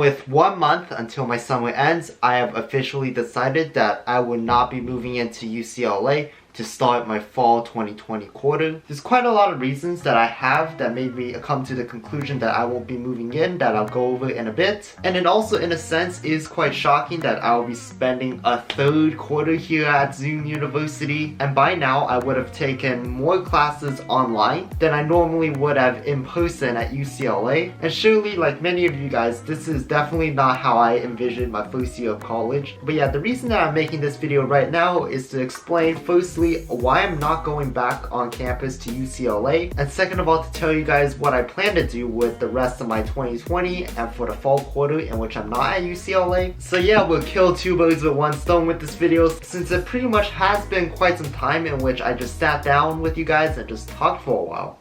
with 1 month until my summer ends, I have officially decided that I will not be moving into UCLA to start my fall 2020 quarter. There's quite a lot of reasons that I have that made me come to the conclusion that I won't be moving in, that I'll go over in a bit. And it also, in a sense, is quite shocking that I'll be spending a third quarter here at Zoom University. And by now, I would have taken more classes online than I normally would have in person at UCLA. And surely, like many of you guys, this is definitely not how I envisioned my first year of college. But yeah, the reason that I'm making this video right now is to explain, firstly, why I'm not going back on campus to UCLA, and second of all, to tell you guys what I plan to do with the rest of my 2020 and for the fall quarter in which I'm not at UCLA. So yeah, we'll kill two birds with one stone with this video, since it pretty much has been quite some time in which I just sat down with you guys and just talked for a while.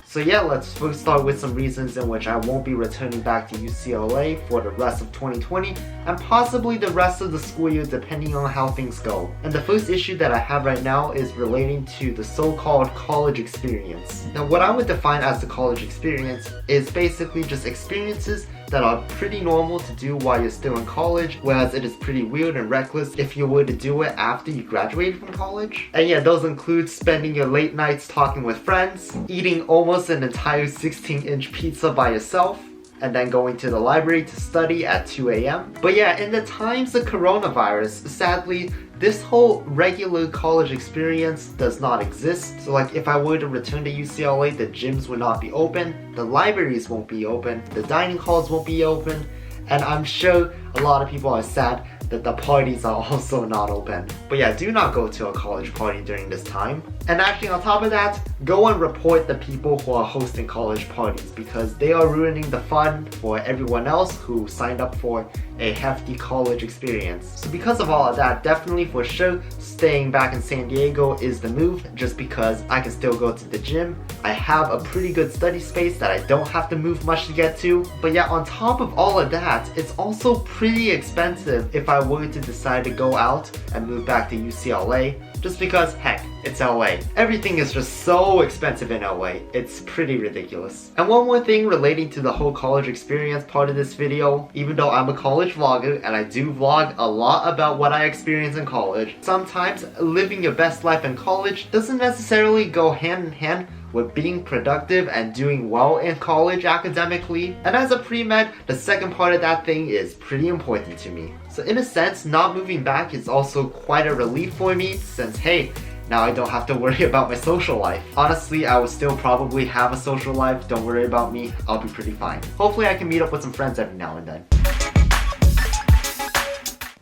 So yeah, let's first start with some reasons in which I won't be returning back to UCLA for the rest of 2020 and possibly the rest of the school year depending on how things go. And the first issue that I have right now is relating to the so-called college experience. Now what I would define as the college experience is basically just experiences that are pretty normal to do while you're still in college, whereas it is pretty weird and reckless if you were to do it after you graduated from college. And yeah, those include spending your late nights talking with friends, eating almost an entire 16-inch pizza by yourself, and then going to the library to study at 2 a.m. But yeah, in the times of coronavirus, sadly, this whole regular college experience does not exist. So like if I were to return to UCLA, the gyms would not be open, the libraries won't be open, the dining halls won't be open, and I'm sure a lot of people are sad that the parties are also not open. But yeah, do not go to a college party during this time. And actually on top of that, go and report the people who are hosting college parties because they are ruining the fun for everyone else who signed up for a hefty college experience. So because of all of that, definitely for sure, staying back in San Diego is the move just because I can still go to the gym. I have a pretty good study space that I don't have to move much to get to. But yeah, on top of all of that, it's also pretty expensive if I were to decide to go out and move back to UCLA. Just because, heck, it's LA. Everything is just so expensive in LA. It's pretty ridiculous. And one more thing relating to the whole college experience part of this video, even though I'm a college vlogger and I do vlog a lot about what I experienced in college, sometimes living your best life in college doesn't necessarily go hand in hand with being productive and doing well in college academically. And as a pre-med, the second part of that thing is pretty important to me. So in a sense, not moving back is also quite a relief for me since, hey, now I don't have to worry about my social life. Honestly, I will still probably have a social life. Don't worry about me. I'll be pretty fine. Hopefully I can meet up with some friends every now and then.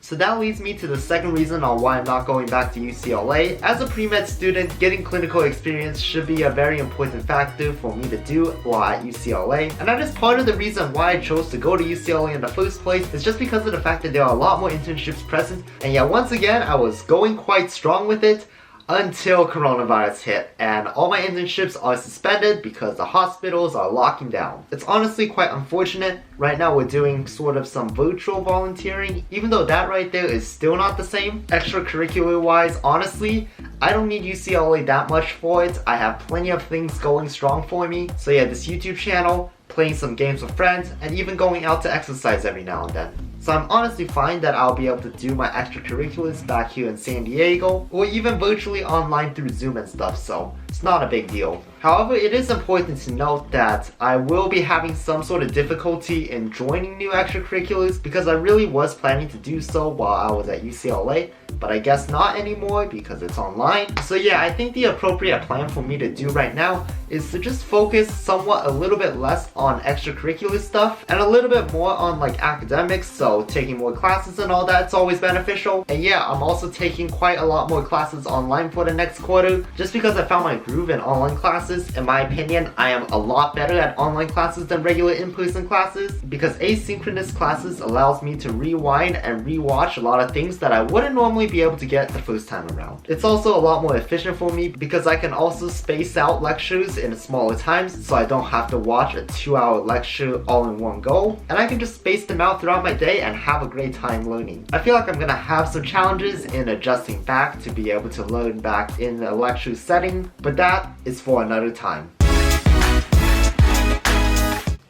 So that leads me to the second reason on why I'm not going back to UCLA. As a pre-med student, getting clinical experience should be a very important factor for me to do while at UCLA. And that is part of the reason why I chose to go to UCLA in the first place, is just because of the fact that there are a lot more internships present. And yeah, once again, I was going quite strong with it until coronavirus hit and all my internships are suspended because the hospitals are locking down. It's honestly quite unfortunate. Right now we're doing sort of some virtual volunteering, even though that right there is still not the same. Extracurricular wise, honestly, I don't need UCLA that much for it. I have plenty of things going strong for me. So yeah, this YouTube channel, playing some games with friends, and even going out to exercise every now and then. So I'm honestly fine that I'll be able to do my extracurriculars back here in San Diego, or even virtually online through Zoom and stuff, so it's not a big deal. However, it is important to note that I will be having some sort of difficulty in joining new extracurriculars because I really was planning to do so while I was at UCLA, but I guess not anymore because it's online. So yeah, I think the appropriate plan for me to do right now is to just focus somewhat a little bit less on extracurricular stuff and a little bit more on like academics, so taking more classes and all that's always beneficial. And yeah, I'm also taking quite a lot more classes online for the next quarter just because I found my groove in online classes. In my opinion, I am a lot better at online classes than regular in-person classes because asynchronous classes allows me to rewind and rewatch a lot of things that I wouldn't normally be able to get the first time around. It's also a lot more efficient for me because I can also space out lectures in smaller times, so I don't have to watch a 2-hour lecture all in one go, and I can just space them out throughout my day and have a great time learning. I feel like I'm gonna have some challenges in adjusting back to be able to learn back in a lecture setting, but that is for another time.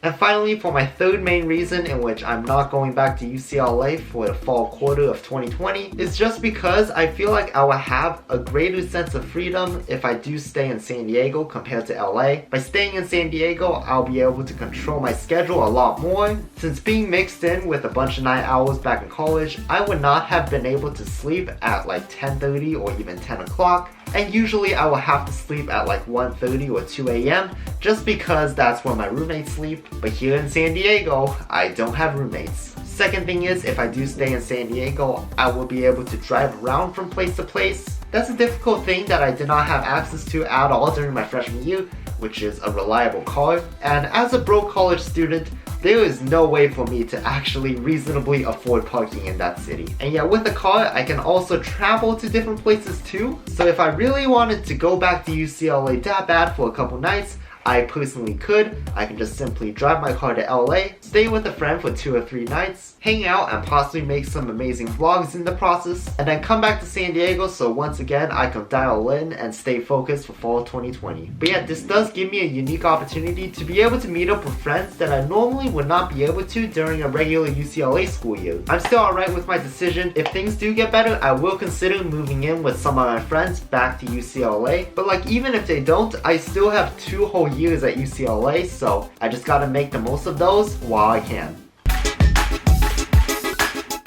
And finally, for my third main reason in which I'm not going back to UCLA for the fall quarter of 2020 is just because I feel like I will have a greater sense of freedom if I do stay in San Diego compared to LA. By staying in San Diego, I'll be able to control my schedule a lot more. Since being mixed in with a bunch of night owls back in college, I would not have been able to sleep at like 10:30 or even 10 o'clock. And usually I will have to sleep at like 1:30 or 2 a.m. just because that's where my roommates sleep. But here in San Diego, I don't have roommates. Second thing is, if I do stay in San Diego, I will be able to drive around from place to place. That's a difficult thing that I did not have access to at all during my freshman year, which is a reliable car. And as a broke college student, there is no way for me to actually reasonably afford parking in that city. And yet with a car, I can also travel to different places too. So if I really wanted to go back to UCLA that bad for a couple nights, I personally could. I can just simply drive my car to LA, stay with a friend for 2 or 3 nights, hang out and possibly make some amazing vlogs in the process, and then come back to San Diego so once again I can dial in and stay focused for fall 2020. But yeah, this does give me a unique opportunity to be able to meet up with friends that I normally would not be able to during a regular UCLA school year. I'm still alright with my decision. If things do get better, I will consider moving in with some of my friends back to UCLA. But like even if they don't, I still have 2 whole years at UCLA, so I just gotta make the most of those while I can.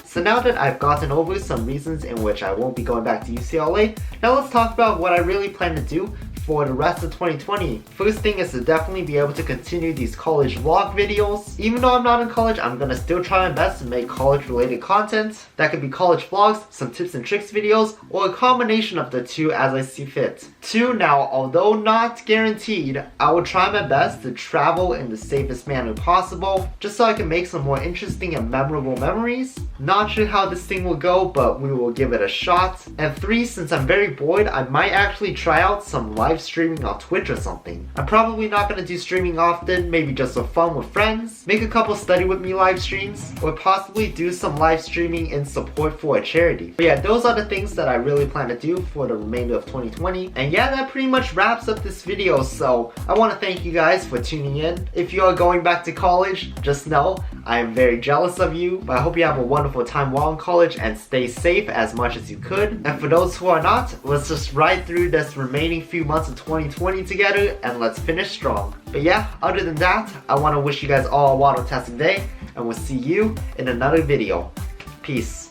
So now that I've gotten over some reasons in which I won't be going back to UCLA, now let's talk about what I really plan to do for the rest of 2020. First thing is to definitely be able to continue these college vlog videos. Even though I'm not in college, I'm gonna still try my best to make college related content. That could be college vlogs, some tips and tricks videos, or a combination of the two as I see fit. 2, now although not guaranteed, I will try my best to travel in the safest manner possible, just so I can make some more interesting and memorable memories. Not sure how this thing will go, but we will give it a shot. And 3, since I'm very bored, I might actually try out some live streaming on Twitch or something. I'm probably not gonna do streaming often, maybe just for fun with friends, make a couple study with me live streams, or possibly do some live streaming in support for a charity. But yeah, those are the things that I really plan to do for the remainder of 2020. And yeah, that pretty much wraps up this video, so I want to thank you guys for tuning in. If you are going back to college, just know I am very jealous of you, but I hope you have a wonderful time while in college and stay safe as much as you could. And for those who are not, let's just ride through this remaining few months of 2020 together and let's finish strong. But yeah, other than that, I want to wish you guys all a water-tastic day, and we'll see you in another video. Peace.